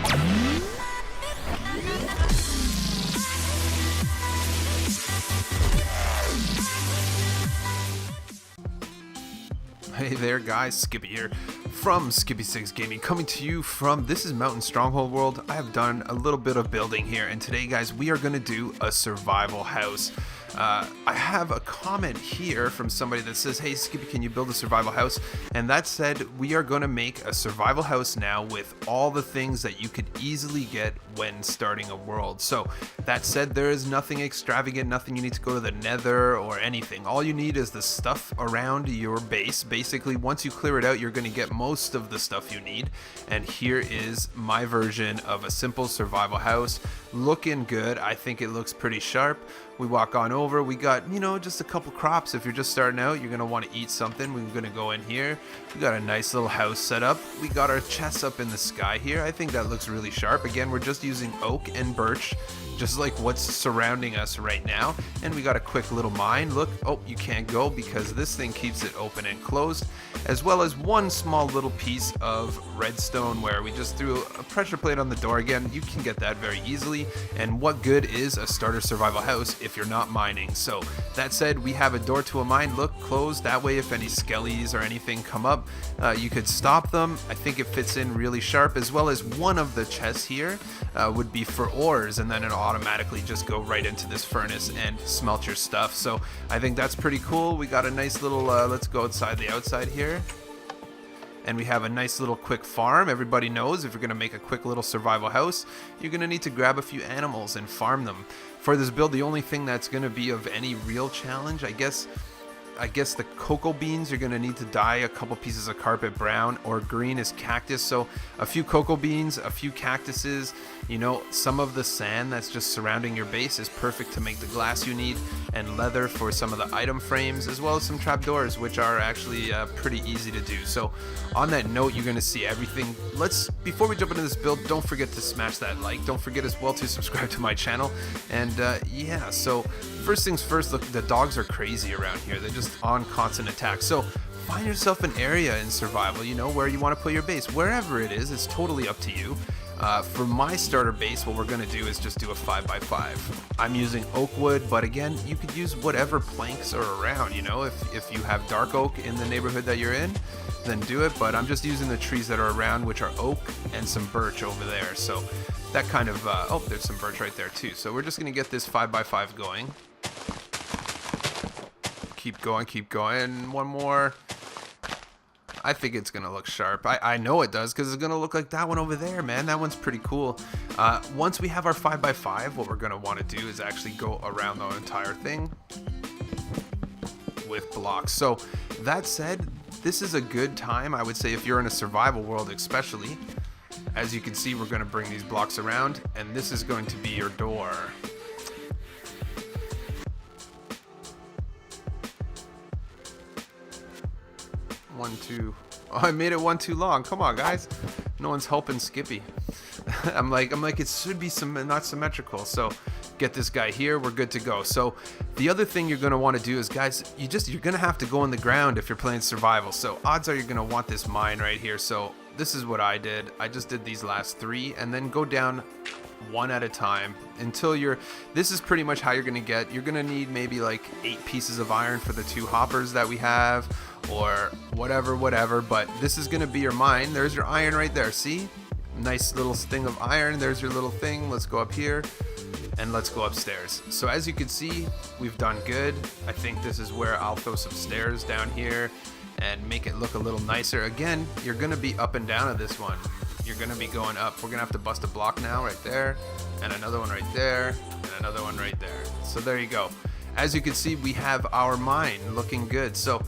Hey there guys, Skippy here from Skippy6 Gaming, coming to you from, this is Mountain Stronghold World. I have done a little bit of building here, and today guys we are going to do a survival house. I have a comment here from somebody that says, hey Skippy, can you build a survival house? And that said, we are going to make a survival house now with all the things that you could easily get when starting a world. So that said, there is nothing extravagant, nothing you need to go to the nether or anything. All you need is the stuff around your base. Basically, once you clear it out, you're going to get most of the stuff you need. And here is my version of a simple survival house, looking good. I think it looks pretty sharp. We walk on over, we got, you know, just a couple crops. If you're just starting out, you're gonna want to eat something. We're gonna go in here. We got a nice little house set up. We got our chests up in the sky here. I think that looks really sharp. Again, we're just using oak and birch, just like what's surrounding us right now. And we got a quick little mine. Look, oh, you can't go because this thing keeps it open and closed, as well as one small little piece of redstone where we just threw a pressure plate on the door. Again, you can get that very easily. And what good is a starter survival house if you're not mining? So that said, we have a door to a mine. Look, closed. That way, if any skellies or anything come up, you could stop them. I think it fits in really sharp, as well as one of the chests here would be for ores, and then it'll automatically just go right into this furnace and smelt your stuff. So I think that's pretty cool. We got a nice little, let's go outside the outside here. And we have a nice little quick farm. Everybody knows if you're going to make a quick little survival house, you're going to need to grab a few animals and farm them. For this build, the only thing that's going to be of any real challenge, I guess the cocoa beans, you're going to need to dye a couple pieces of carpet brown, or green is cactus. So a few cocoa beans, a few cactuses, you know, some of the sand that's just surrounding your base is perfect to make the glass you need, and leather for some of the item frames, as well as some trapdoors, which are actually pretty easy to do. So on that note, you're going to see everything. Before we jump into this build, don't forget to smash that like. Don't forget as well to subscribe to my channel. And yeah, so first things first, look, the dogs are crazy around here. They're just on constant attack. So find yourself an area in survival, you know, where you want to put your base. Wherever it is, it's totally up to you. For my starter base, what we're going to do is just do a 5x5. I'm using oak wood, but again, you could use whatever planks are around, you know. If you have dark oak in the neighborhood that you're in, then do it. But I'm just using the trees that are around, which are oak and some birch over there. So that kind of, oh, there's some birch right there too. So we're just going to get this 5x5 going. Keep going, keep going. One more. I think it's gonna look sharp. I know it does, because it's gonna look like that one over there, man. That one's pretty cool. Once we have our 5x5, what we're gonna want to do is actually go around the entire thing with blocks. So that said, this is a good time, I would say, if you're in a survival world especially. As you can see, we're gonna bring these blocks around, and this is going to be your door. One, two. Oh, I made it one too long. Come on, guys. No one's helping Skippy. I'm like, it should be not symmetrical. So get this guy here. We're good to go. So the other thing you're going to want to do is, guys, you're going to have to go in the ground if you're playing survival. So odds are you're going to want this mine right here. So this is what I did. I just did these last 3, and then go down one at a time until this is pretty much how you're going to you're going to need maybe like 8 pieces of iron for the 2 hoppers that we have, or whatever, but this is going to be your mine. There's your iron right there. See? Nice little thing of iron. There's your little thing. Let's go up here and let's go upstairs. So as you can see, we've done good. I think this is where I'll throw some stairs down here and make it look a little nicer. Again, you're going to be up and down of this one. You're going to be going up. We're going to have to bust a block now right there, and another one right there, and another one right there. So there you go. As you can see, we have our mine looking good. So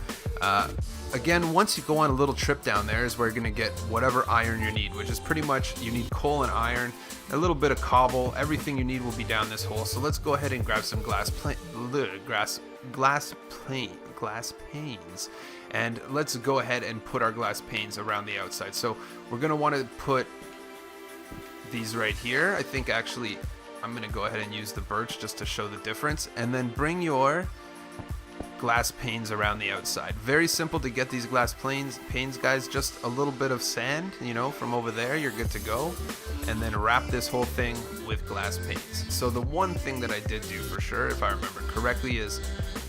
again, once you go on a little trip down there is where you're going to get whatever iron you need, which is pretty much, you need coal and iron, a little bit of cobble. Everything you need will be down this hole. So let's go ahead and grab some glass panes, and let's go ahead and put our glass panes around the outside. So we're going to want to put these right here. I think actually I'm going to go ahead and use the birch just to show the difference, and then bring your glass panes around the outside. Very simple to get these glass panes, guys. Just a little bit of sand, you know, from over there, you're good to go. And then wrap this whole thing with glass panes. So the one thing that I did do for sure, if I remember correctly, is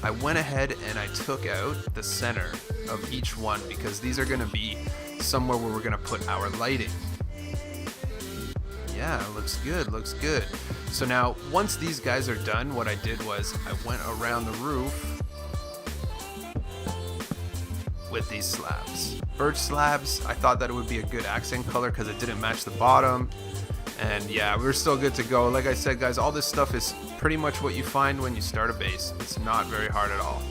I went ahead and I took out the center of each one, because these are going to be somewhere where we're going to put our lighting. Yeah, looks good, looks good. So now, once these guys are done, what I did was I went around the roof with these slabs. Birch slabs, I thought that it would be a good accent color because it didn't match the bottom. And yeah, we're still good to go. Like I said, guys, all this stuff is pretty much what you find when you start a base. It's not very hard at all.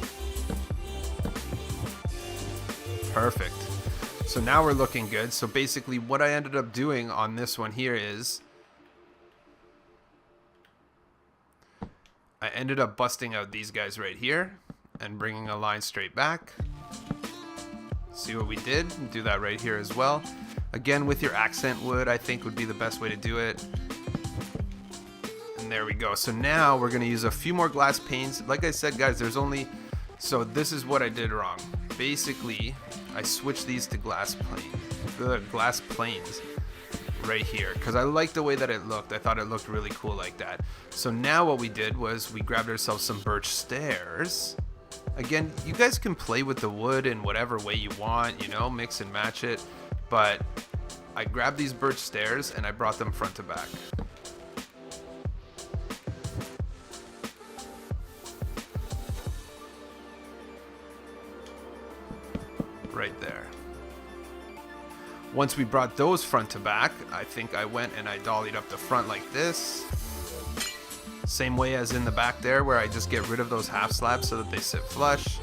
Perfect. So now we're looking good. So basically what I ended up doing on this one here is I ended up busting out these guys right here and bringing a line straight back. See what we did? Do that right here as well. Again, with your accent wood, I think would be the best way to do it. And there we go. So now we're going to use a few more glass panes. Like I said, guys, there's only... So this is what I did wrong. Basically, I switched these to glass planes right here because I liked the way that it looked. I thought it looked really cool like that. So now what we did was we grabbed ourselves some birch stairs. Again, you guys can play with the wood in whatever way you want, you know, mix and match it. But I grabbed these birch stairs and I brought them front to back. Right there. Once we brought those front to back, I think I went and I dollied up the front like this. Same way as in the back there, where I just get rid of those half slabs so that they sit flush.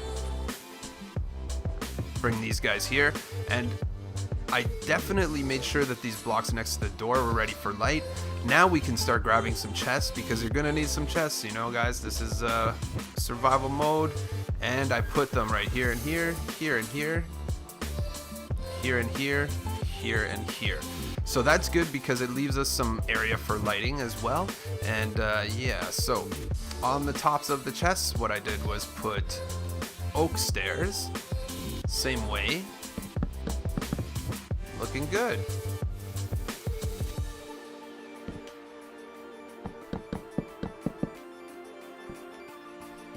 Bring these guys here, and I definitely made sure that these blocks next to the door were ready for light. Now we can start grabbing some chests, because you're gonna need some chests, you know, guys. This is survival mode, and I put them right here and here, here and here, here and here, here and here. So that's good because it leaves us some area for lighting as well. And yeah, so on the tops of the chests, what I did was put oak stairs, same way. Looking good.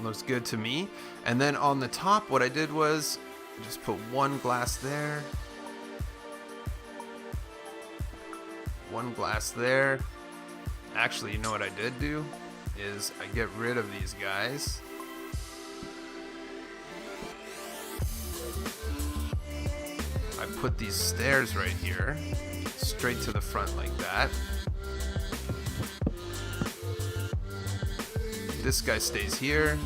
Looks good to me. And then on the top, what I did was just put one glass there. One glass there. Actually, you know what I did do? Is I get rid of these guys. I put these stairs right here, straight to the front like that. This guy stays here.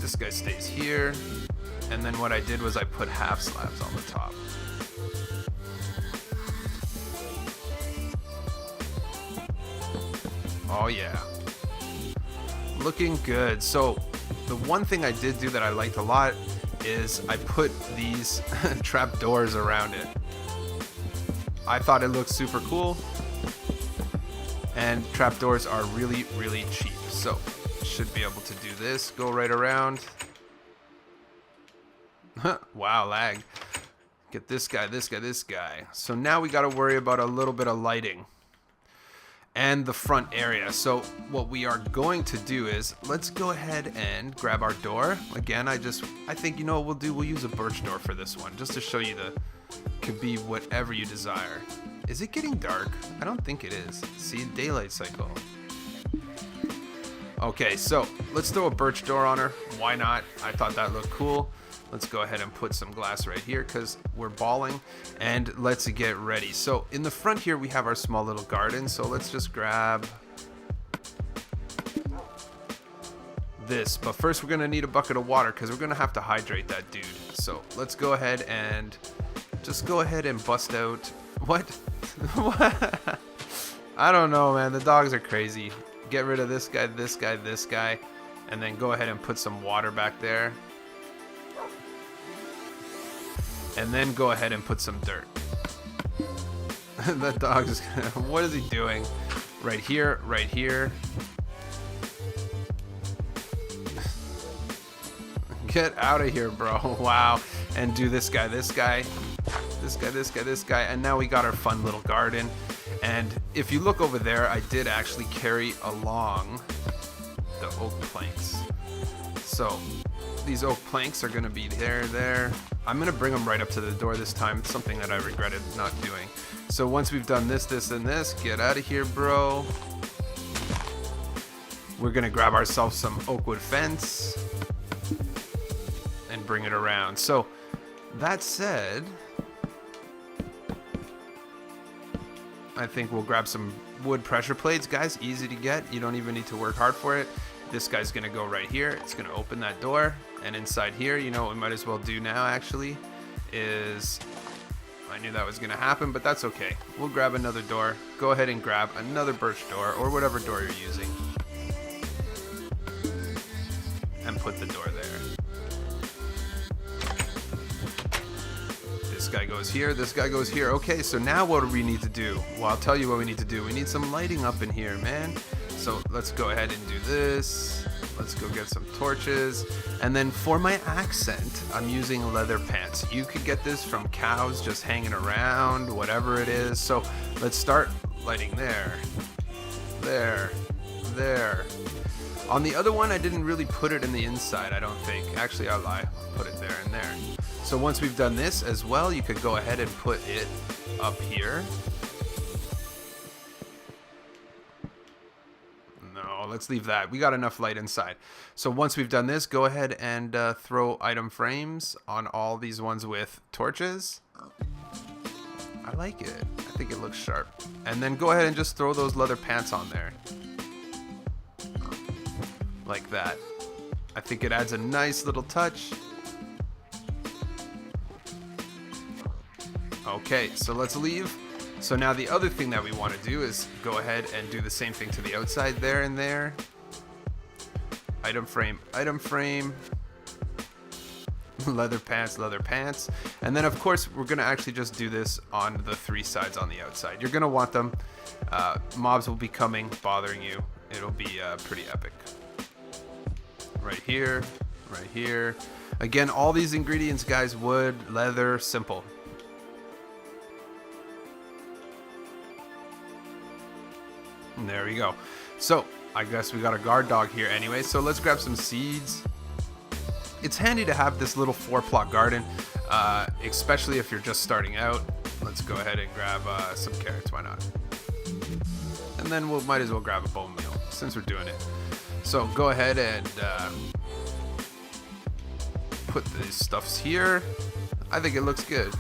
This guy stays here. And then what I did was I put half slabs on the top. Oh yeah, looking good. So the one thing I did do that I liked a lot is I put these trap doors around it. I thought it looked super cool, and trap doors are really, really cheap. So should be able to do this, go right around. Wow, lag. Get this guy, this guy, this guy. So now we got to worry about a little bit of lighting and the front area. So what we are going to do is let's go ahead and grab our door. Again, I think, you know what we'll do? We'll use a birch door for this one, just to show you the could be whatever you desire. Is it getting dark? I don't think it is. See, daylight cycle. Okay, so let's throw a birch door on her. Why not? I thought that looked cool. Let's go ahead and put some glass right here because we're balling, and let's get ready. So in the front here, we have our small little garden. So let's just grab this. But first, we're going to need a bucket of water because we're going to have to hydrate that dude. So let's go ahead and just go ahead and bust out. What? What? I don't know, man. The dogs are crazy. Get rid of this guy, this guy, this guy, and then go ahead and put some water back there. And then go ahead and put some dirt. That dog is gonna, what is he doing? Right here, right here. Get out of here, bro. Wow. And do this guy, this guy, this guy, this guy, this guy. And now we got our fun little garden. And if you look over there, I did actually carry along the oak planks. So these oak planks are going to be there. I'm going to bring them right up to the door this time. It's something that I regretted not doing. So once we've done this, this, and this, get out of here, bro. We're going to grab ourselves some oak wood fence and bring it around. So that said, I think we'll grab some wood pressure plates, guys. Easy to get. You don't even need to work hard for it. This guy's going to go right here. It's going to open that door. And inside here, you know what we might as well do now, actually, is... I knew that was going to happen, but that's okay. We'll grab another door. Go ahead and grab another birch door or whatever door you're using. And put the door there. This guy goes here. This guy goes here. Okay, so now what do we need to do? Well, I'll tell you what we need to do. We need some lighting up in here, man. So let's go ahead and do this. Let's go get some torches. And then for my accent, I'm using leather pants. You could get this from cows just hanging around, whatever it is. So let's start lighting there. There. On the other one, I didn't really put it in the inside, I don't think. Actually, I lie. Put it there and there. So once we've done this as well, you could go ahead and put it up here. No, let's leave that. We got enough light inside. So once we've done this, go ahead and throw item frames on all these ones with torches. I like it. I think it looks sharp. And then go ahead and just throw those leather pants on there. Like that. I think it adds a nice little touch. Okay, so let's leave. So now the other thing that we want to do is go ahead and do the same thing to the outside there and there. Item frame, leather pants. And then of course we're going to actually just do this on the three sides on the outside. You're going to want them. Mobs will be coming, bothering you. It'll be pretty epic. Right here. Again, all these ingredients, guys, wood, leather, simple. And there we go. So I guess we got a guard dog here anyway. So let's grab some seeds. It's handy to have this little 4-plot garden, especially if you're just starting out. Let's go ahead and grab some carrots. Why not? And then we might as well grab a bone meal since we're doing it. So go ahead and put these stuffs here. I think it looks good.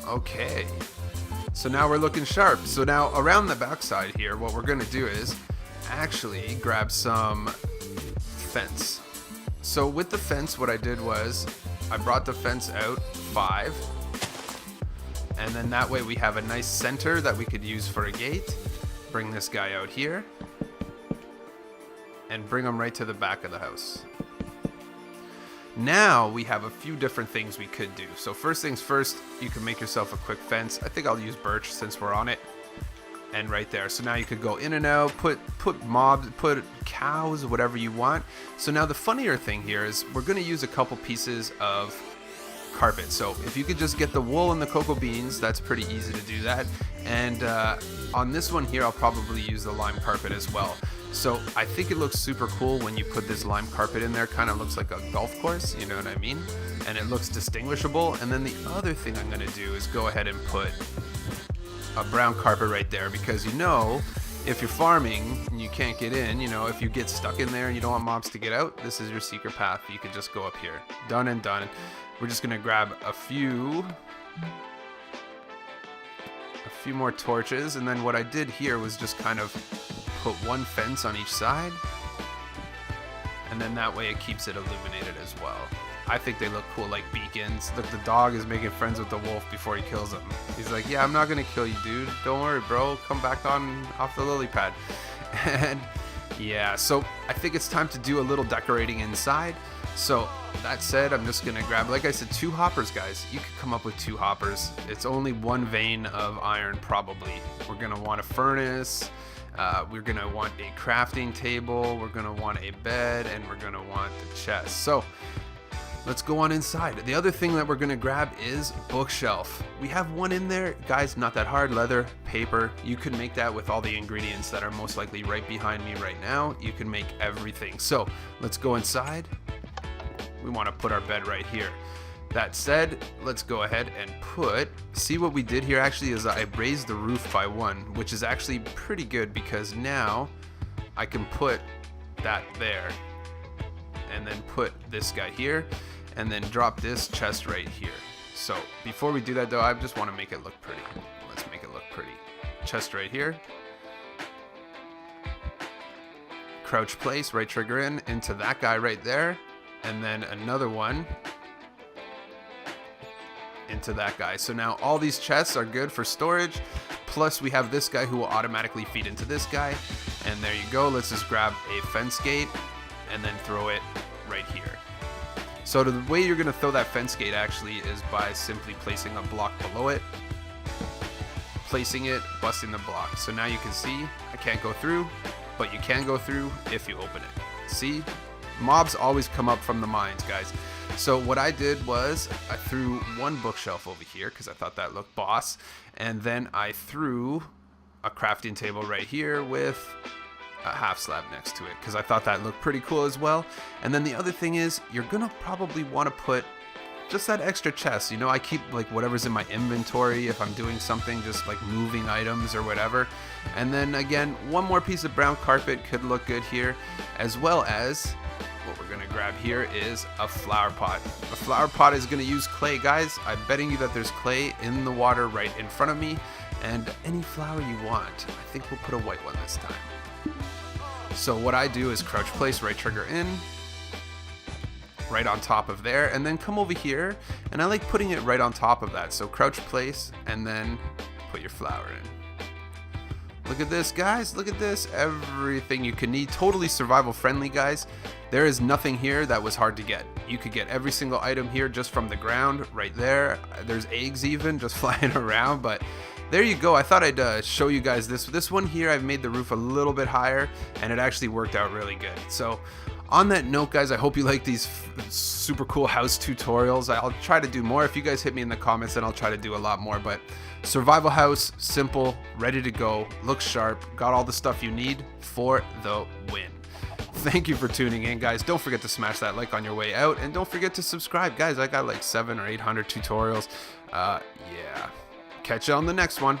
Okay. So now we're looking sharp. So now around the backside here, what we're gonna do is actually grab some fence. So with the fence, what I did was I brought the fence out 5. And then that way we have a nice center that we could use for a gate. Bring this guy out here. And bring him right to the back of the house. Now we have a few different things we could do. So first things first, you can make yourself a quick fence. I think I'll use birch since we're on it. And right there. So now you could go in and out, put mobs, put cows, whatever you want. So now the funnier thing here is we're going to use a couple pieces of carpet. So if you could just get the wool and the cocoa beans, that's pretty easy to do that. And on this one here, I'll probably use the lime carpet as well. So I think it looks super cool when you put this lime carpet in there. Kind of looks like a golf course, you know what I mean? And it looks distinguishable. And then the other thing I'm going to do is go ahead and put a brown carpet right there, because you know, if you're farming and you can't get in, you know, if you get stuck in there and you don't want mobs to get out, this is your secret path. You could just go up here. Done and done. We're just going to grab a few more torches, and then what I did here was just kind of put one fence on each side, and then that way it keeps it illuminated as well. I think they look cool, like beacons. Look, the dog is making friends with the wolf before he kills him. He's like, yeah, I'm not gonna kill you, dude. Don't worry, bro. Come back off the lily pad. And yeah, so I think it's time to do a little decorating inside. So that said, I'm just gonna grab, like I said, 2 hoppers, guys. You could come up with 2 hoppers. It's only 1 vein of iron, probably. We're gonna want a furnace. We're gonna want a crafting table, we're gonna want a bed, and we're gonna want the chest. So let's go on inside. The other thing that we're gonna grab is bookshelf. We have one in there, guys, not that hard. Leather, paper. You can make that with all the ingredients that are most likely right behind me right now. You can make everything. So let's go inside. We wanna put our bed right here. That said, let's go ahead and see what we did here actually is I raised the roof by 1, which is actually pretty good because now I can put that there and then put this guy here and then drop this chest right here. So before we do that though, I just want to make it look pretty. Let's make it look pretty. Chest right here. Crouch place, right trigger in, into that guy right there. And then another one into that guy. So now all these chests are good for storage. Plus we have this guy who will automatically feed into this guy. And there you go. Let's just grab a fence gate and then throw it right here. So the way you're going to throw that fence gate actually is by simply placing a block below it, placing it, busting the block. So now you can see I can't go through, but you can go through if you open it. See? Mobs always come up from the mines, guys. So what I did was I threw one bookshelf over here because I thought that looked boss, and then I threw a crafting table right here with a half slab next to it because I thought that looked pretty cool as well. And then the other thing is you're gonna probably want to put just that extra chest. You know, I keep like whatever's in my inventory if I'm doing something, just like moving items or whatever. And then again, one more piece of brown carpet could look good here, as well as what we're gonna grab here is a flower pot. A flower pot is gonna use clay, guys. I'm betting you that there's clay in the water right in front of me, and any flower you want. I think we'll put a white one this time. So what I do is crouch place, right trigger in, right on top of there, and then come over here, and I like putting it right on top of that. So crouch place, and then put your flower in. Look at this, guys. Look at this. Everything you can need. Totally survival friendly, guys. There is nothing here that was hard to get. You could get every single item here just from the ground right there. There's eggs even just flying around, but there you go. I thought I'd show you guys this one here. I've made the roof a little bit higher and it actually worked out really good. So on that note, guys, I hope you like these super cool house tutorials. I'll try to do more. If you guys hit me in the comments, then I'll try to do a lot more. But survival house, simple, ready to go, looks sharp, got all the stuff you need for the win. Thank you for tuning in, guys. Don't forget to smash that like on your way out, and don't forget to subscribe, guys. I got like 700 or 800 tutorials. Yeah. Catch you on the next one.